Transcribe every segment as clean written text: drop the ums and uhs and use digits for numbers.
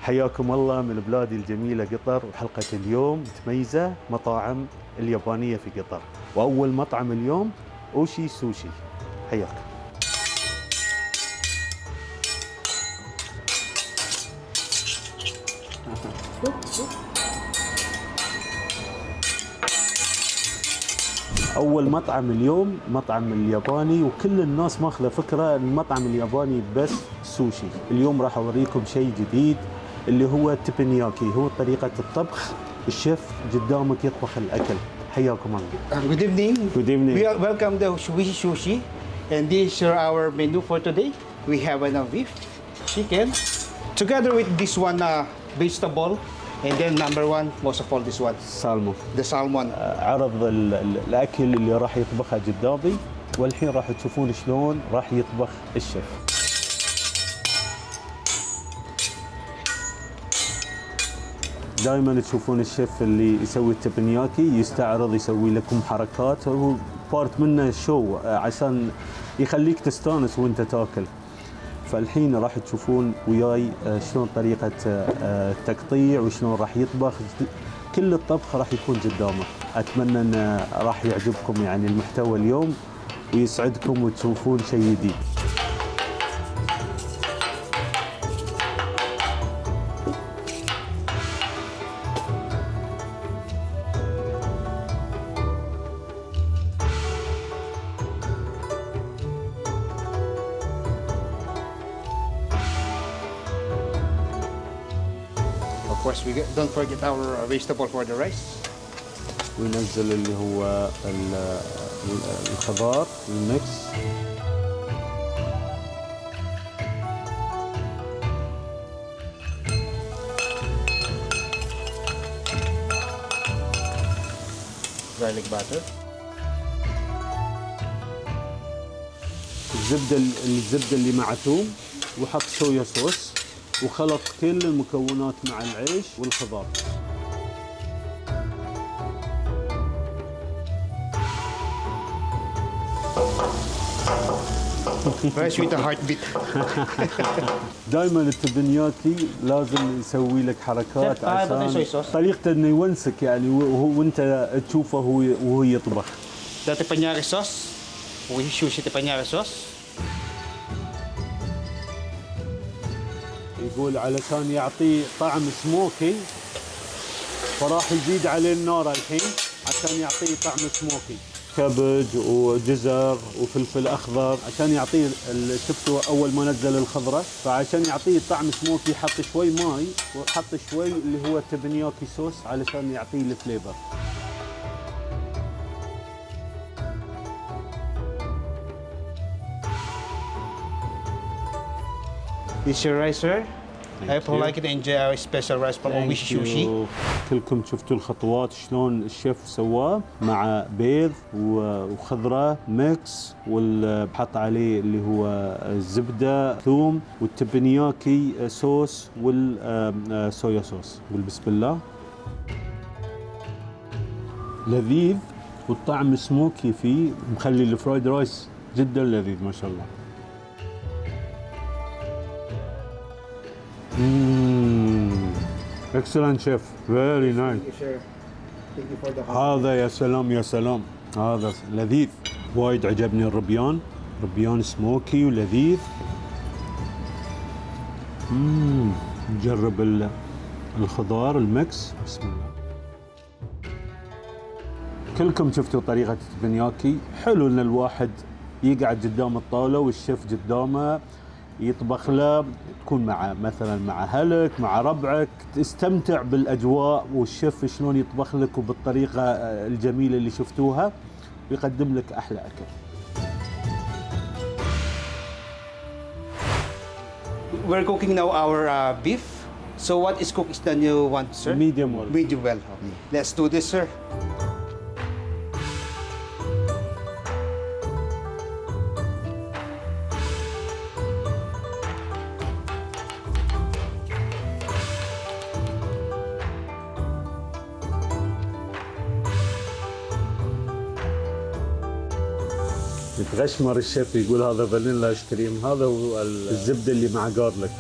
حياكم الله من بلادي الجميلة قطر، وحلقة اليوم متميزة مطاعم اليابانية في قطر، وأول مطعم اليوم أوشي سوشي. حياكم. أول مطعم اليوم مطعم الياباني، وكل الناس ماخذة فكرة المطعم الياباني بس سوشي. اليوم راح أوريكم شيء جديد اللي هو التبنياكي، هو طريقة الطبخ. الشيف قدامك يطبخ الأكل. حياكم الله. Good evening. Good evening. We are welcome to Wishi Sushi, and this is our menu for today. We have beef, chicken, together with this one vegetable, and then number one, most of all, this one, سالمون. the salmon. عرض الأكل اللي راح يطبخه قدامي، والحين راح تشوفون شلون راح يطبخ الشيف. دائما تشوفون الشيف اللي يسوي التبنياكي يستعرض يسوي لكم حركات، هو بارت منه شو عشان يخليك تستانس وانت تاكل. فالحين راح تشوفون وياي شلون طريقة التقطيع وشلون راح يطبخ. كل الطبخ راح يكون قدامه. أتمنى أن راح يعجبكم يعني المحتوى اليوم ويسعدكم وتشوفون شيء جديد. Of course, don't forget our vegetable for the rice. وننزل اللي هو الخضار الميكس. Garlic butter. الزبدة اللي مع ثوم، وحط صويا صوص، وخلط كل المكونات مع العيش والخضار. Rice with a heartbeat. دائما التبنياكي لازم يسوي لك حركات عشان طريقته انه يونسك يعني وانت تشوفه وهو يطبخ. The teppanyaki sauce. Wishi Sushi teppanyaki sauce. يقول علشان يعطيه طعم سموكي فراح يزيد عليه النار الحين عشان يعطيه طعم سموكي. كبج وجزر وفلفل اخضر عشان يعطيه شفتوا اول ما نزل الخضره، فعشان يعطيه طعم سموكي حط شوي ماي وحط شوي اللي هو التبنياكي صوص علشان يعطيه الفليفر. This is your rice, sir. I hope you like it and enjoy our special rice from Wishi Sushi. كلكم شفتوا الخطوات شلون الشيف سواه مع بيض وخضره ميكس، وحط عليه اللي هو الزبده ثوم والتبنياكي صوص والصويا صوص، والبسم الله. لذيذ والطعم سموكي فيه، مخلي الفرايد رايس جدا لذيذ ما شاء الله. Excellent chef, very nice. Thank you, sir. Thank you for the هذا يا سلام يا سلام، هذا لذيذ وايد عجبني. الربيان ربيان سموكي ولذيذ. نجرب الخضار المكس. بسم الله. كلكم شفتوا طريقة التبنياكي. حلو ان الواحد يقعد قدام الطاولة والشيف قدامه يطبخ له، تكون مثلا مع اهلك مع ربعك، تستمتع بالاجواء والشيف شلون يطبخ لك وبالطريقه الجميله اللي شفتوها ويقدم لك احلى اكل. We're cooking now our beef. So what is cooked is the new one, sir? Medium well. Medium well. Okay. Let's do this, sir. يتغشمر الشيف يقول هذا فانيلا ايس كريم، هذا هو الزبده اللي مع جارلك.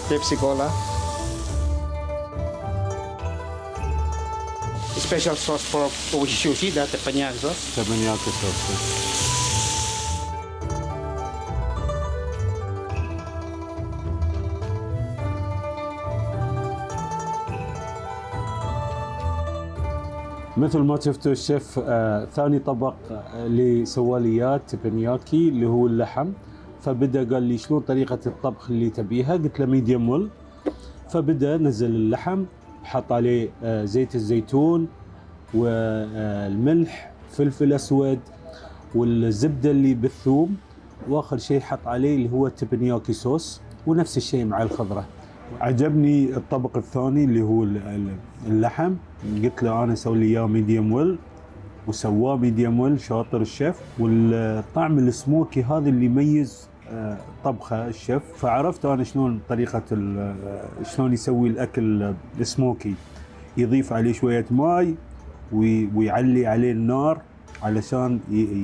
Pepsi Cola. Special sauce for Oishi Sushi, the teppanyaki sauce. تبنياكي صوص. مثل ما شفتوا الشيف ثاني طبق اللي سواليات تبنياكي اللي هو اللحم. فبدا قال لي شلون طريقة الطبخ اللي تبيها؟ قلت له ميديوم ويل. فبدا نزل اللحم، حط عليه زيت الزيتون والملح، فلفل اسود، والزبده اللي بالثوم، واخر شيء حط عليه اللي هو التبنياكي صوص، ونفس الشيء مع الخضره. عجبني الطبق الثاني اللي هو اللحم، قلت له انا اسوي لي اياه ميديوم ويل، وسواه ميديوم ويل، شاطر الشيف. والطعم السموكي هذا اللي يميز طبخه الشيف. فعرفت انا شلون طريقه شلون يسوي الاكل السموكي، يضيف عليه شويه ماي ويعلي عليه النار علشان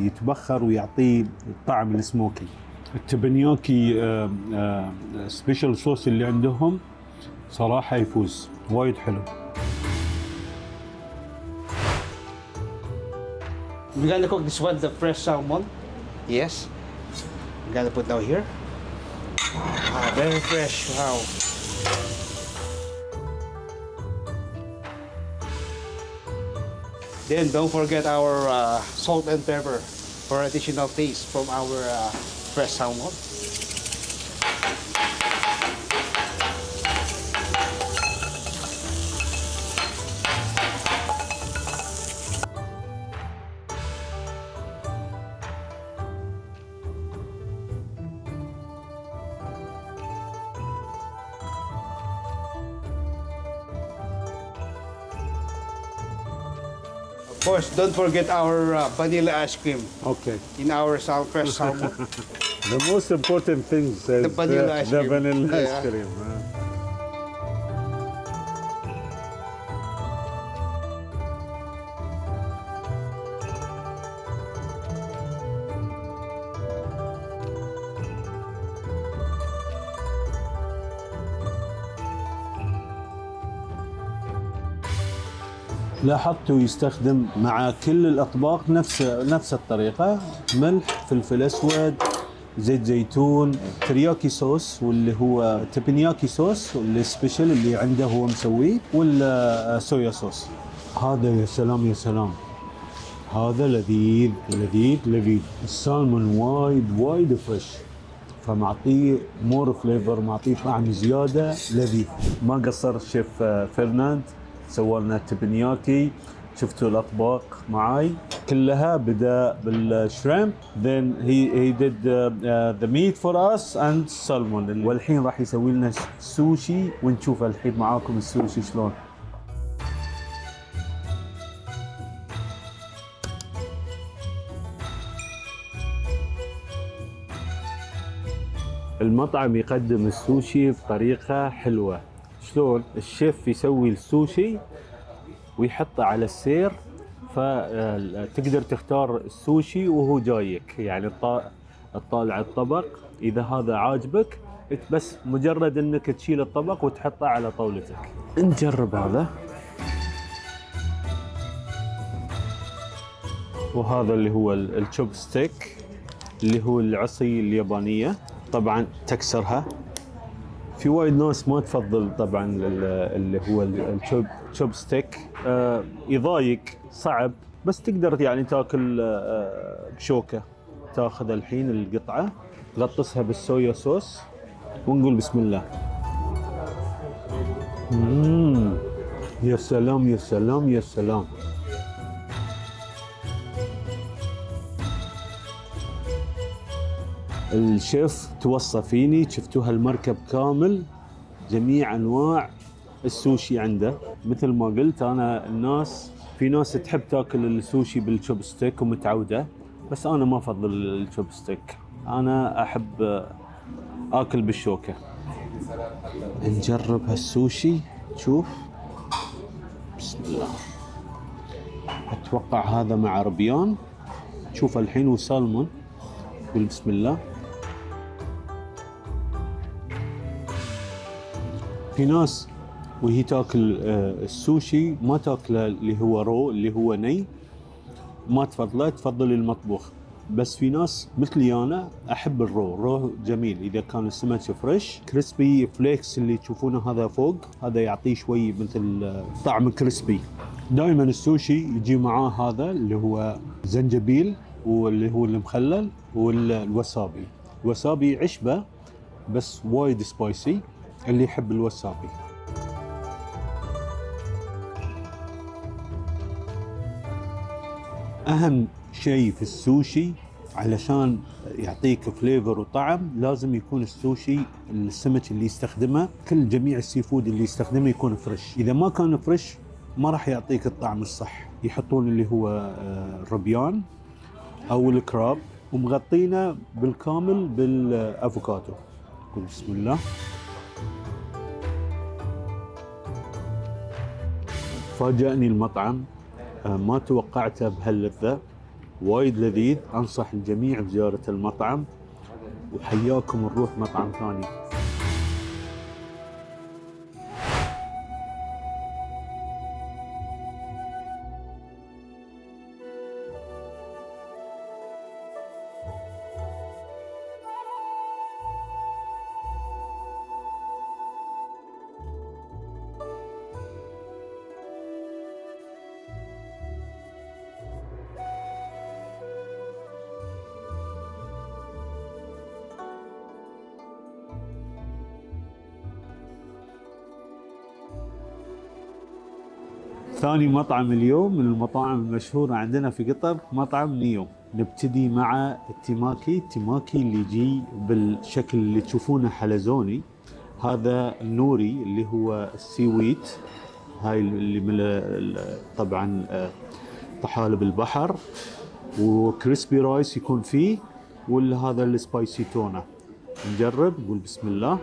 يتبخر ويعطيه الطعم السموكي. التبنياكي سبيشال صوص اللي عندهم صراحه يفوز، وايد حلو. We're gonna cook this one, the fresh salmon. Yes. We're gonna put now here. Very fresh. Wow. Then don't forget our salt and pepper for additional taste from our fresh salmon. Of course, don't forget our vanilla ice cream Okay. in our fresh salmon. The most important thing is The vanilla ice the cream. vanilla ice Yeah. cream. لاحظتوا يستخدم مع كل الاطباق نفس الطريقه، ملح، فلفل اسود، زيت زيتون، ترياكي صوص واللي هو تبنياكي صوص واللي سبيشل اللي عنده هو مسويه، والصويا صوص. هذا يا سلام يا سلام، هذا لذيذ لذيذ لذيذ. السالمون وايد فريش، فمعطيه مور فليفر، معطيه طعم زياده لذيذ. ما قصر الشيف فرناند، سوى لنا تبنياكي. شفتوا الاطباق معاي كلها، بدا بالشريمب، then he did the meat for us and salmon. والحين راح يسوي لنا سوشي، ونشوف الحين معاكم السوشي شلون. المطعم يقدم السوشي بطريقة حلوة. شلون؟ الشيف يسوي السوشي ويحطه على السير، فتقدر تختار السوشي وهو جايك، يعني تطالع الطبق، إذا هذا عاجبك بس مجرد انك تشيل الطبق وتحطه على طاولتك. نجرب هذا. وهذا اللي هو الشوب ستيك، اللي هو العصي اليابانية، طبعا تكسرها. في وايد ناس ما تفضل طبعا اللي هو الشوب ستيك، يضايق، صعب، بس تقدر يعني تاكل بشوكة. تاخذ الحين القطعة، تغطسها بالصويا صوص، ونقول بسم الله. يا سلام يا سلام يا سلام. الشيف توصى فيني، شفتوا هالمركب كامل، جميع انواع السوشي عنده. مثل ما قلت انا، في ناس تحب تاكل السوشي بالشوب ستيك ومتعوده، بس انا ما افضل الشوب ستيك، انا احب اكل بالشوكه. نجرب هالسوشي، شوف بسم الله. اتوقع هذا مع ربيان، شوف الحين وسالمون، بسم الله. في ناس وهي تاكل السوشي ما تاكله اللي هو رو، اللي هو ني، ما تفضله، تفضل المطبوخ. بس في ناس مثلي انا احب الرو جميل. اذا كان السمك فريش كريسبي فليكس اللي تشوفونه هذا فوق، هذا يعطيه شوي مثل طعم كريسبي. دائما السوشي يجي معاه هذا اللي هو زنجبيل، واللي هو المخلل، والوسابي. الوسابي عشبه بس وايد سبايسي، اللي يحب الوسابي. اهم شيء في السوشي علشان يعطيك فليفر وطعم، لازم يكون السوشي السمك اللي يستخدمه، كل جميع السي فود اللي يستخدمه يكون فريش. اذا ما كان فريش ما راح يعطيك الطعم الصح. يحطون اللي هو الربيان او الكراب ومغطينه بالكامل بالافوكادو. بسم الله. فاجأني المطعم، ما توقعته بهاللذة، وايد لذيذ. انصح الجميع بزيارة المطعم، وحياكم نروح مطعم ثاني. ثاني مطعم اليوم من المطاعم المشهورة عندنا في قطر، مطعم نيو. نبتدي مع التيماكي. التيماكي اللي يجي بالشكل اللي تشوفونه حلزوني، هذا النوري اللي هو السيويت، هاي اللي من طبعا طحالب البحر، وكريسبي رايس يكون فيه، وهذا السبايسي تونا. نجرب، نقول بسم الله.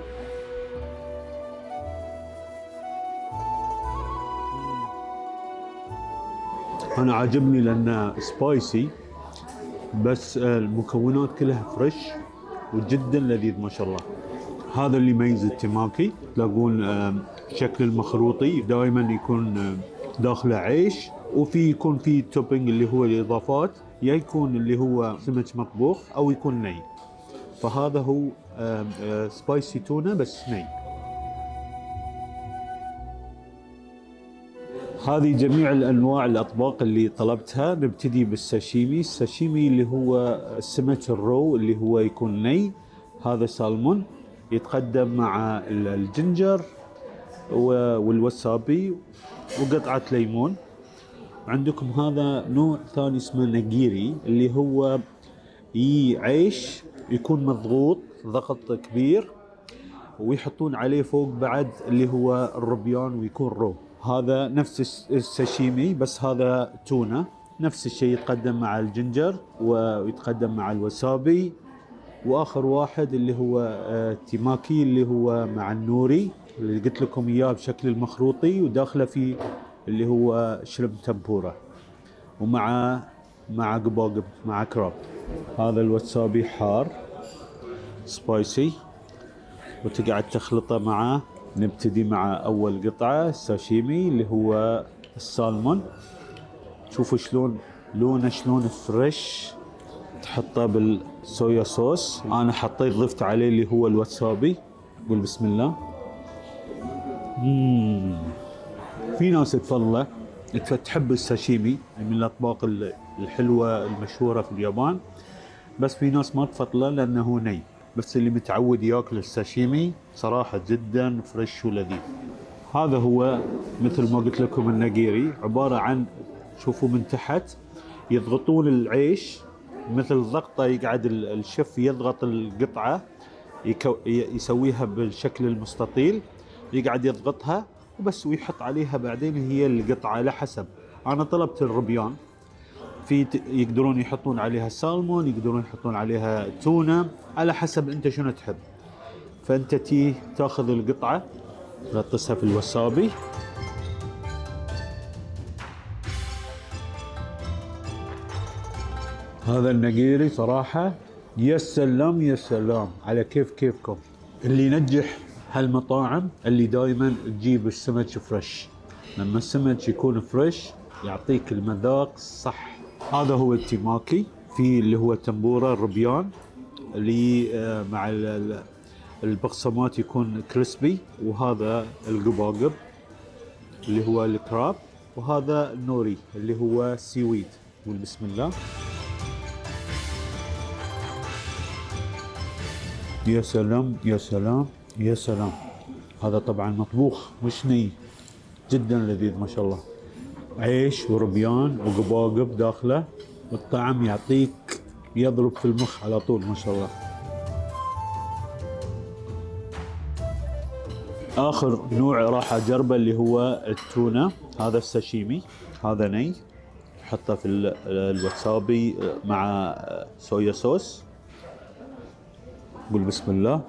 أنا عاجبني لأنه سبايسي، بس المكونات كلها فريش وجدا لذيذ ما شاء الله. هذا اللي يميز التيماكي. تلاقون شكل المخروطي دائما يكون داخله عيش، وفي يكون في توبينج اللي هو الإضافات، يا يكون اللي هو سمك مطبوخ أو يكون ني. فهذا هو سبايسي تونا بس ني. هذه جميع الأنواع الأطباق اللي طلبتها. نبتدي بالساشيمي. الساشيمي اللي هو السمك الرو اللي هو يكون ني، هذا سالمون، يتقدم مع الجنجر والوسابي وقطعة ليمون. عندكم هذا نوع ثاني اسمه نجيري، اللي هو عيش يكون مضغوط ضغط كبير، ويحطون عليه فوق بعد اللي هو الربيان ويكون رو. هذا نفس الساشيمي بس هذا تونة، نفس الشيء، يتقدم مع الجنجر ويتقدم مع الوسابي. واخر واحد اللي هو تيماكي اللي هو مع النوري اللي قلت لكم اياه بشكل المخروطي، وداخله فيه اللي هو شرب تمبورا، ومع قباقب مع كراب. هذا الوسابي حار سبايسي، وتقعد تخلطه معه. نبتدي مع اول قطعه الساشيمي اللي هو السالمون. شوفوا شلون لونه، شلون فريش. تحطه بالصويا صوص. انا حطيت ضفت عليه اللي هو الوسابي. قول بسم الله. في ناس تفضله، تحب الساشيمي من الاطباق الحلوه المشهوره في اليابان، بس في ناس ما تفضله لانه ني. بس اللي متعود ياكل الساشيمي صراحه جدا فريش ولذيذ. هذا هو مثل ما قلت لكم النجيري، عباره عن، شوفوا من تحت يضغطون العيش مثل ضغطه، يقعد الشيف يضغط القطعه، يسويها بالشكل المستطيل، يقعد يضغطها وبس، ويحط عليها بعدين هي القطعه على حسب. انا طلبت الربيان، في يقدرون يحطون عليها سالمون، يقدرون يحطون عليها تونه، على حسب انت شنو تحب. فانت تاخذ القطعه تغطسها في الوسابي. هذا النجيري صراحه يا سلام يا سلام على كيفكم. اللي ينجح هالمطاعم اللي دائما تجيب السمك فريش. لما السمك يكون فريش يعطيك المذاق الصح. هذا هو التيماكي، في اللي هو تنبورة الربيان اللي مع البقسمات يكون كريسبي، وهذا القباقب اللي هو الكراب، وهذا النوري اللي هو سيويد. بسم الله. يا سلام يا سلام يا سلام. هذا طبعا مطبوخ مش ني، جدا لذيذ ما شاء الله. عيش وربيان وقباقب داخله، والطعم يعطيك يضرب في المخ على طول ما شاء الله. اخر نوع راح اجربه اللي هو التونه، هذا الساشيمي، هذا ني، حطه في الوسابي مع صويا صوص. قول بسم الله.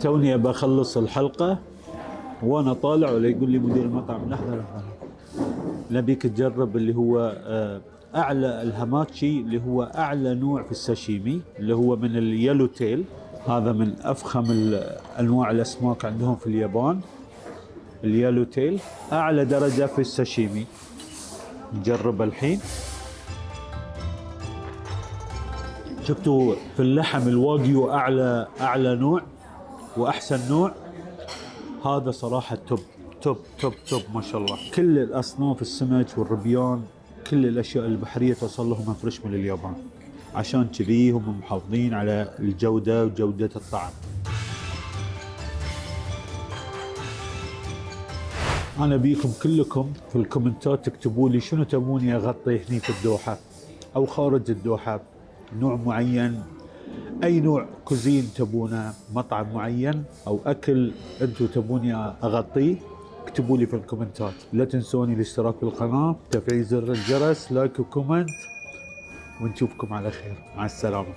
توني ابى اخلص الحلقه وانا طالع ولا يقول لي مدير المطعم لحظه نبيك تجرب اللي هو اعلى الهاماتشي، اللي هو اعلى نوع في الساشيمي، اللي هو من اليلو تيل. هذا من افخم انواع الاسماك عندهم في اليابان. اليلو تيل اعلى درجه في الساشيمي. نجرب الحين. شفتوا في اللحم الواغيو اعلى نوع واحسن نوع. هذا صراحه توب توب توب توب ما شاء الله. كل الاصناف السمك والربيان، كل الاشياء البحريه توصل لهم فريش من اليابان، عشان كذي هم محافظين على الجوده وجوده الطعم. انا بيكم كلكم في الكومنتات تكتبوا لي شنو تبوني اغطي هني في الدوحه او خارج الدوحه، نوع معين، اي نوع كوزين تبونه، مطعم معين او اكل انتم تبوني اغطيه، اكتبوا لي في الكومنتات. لا تنسوني الاشتراك بالقناه، تفعيل زر الجرس، لايك وكومنت، ونشوفكم على خير. مع السلامه.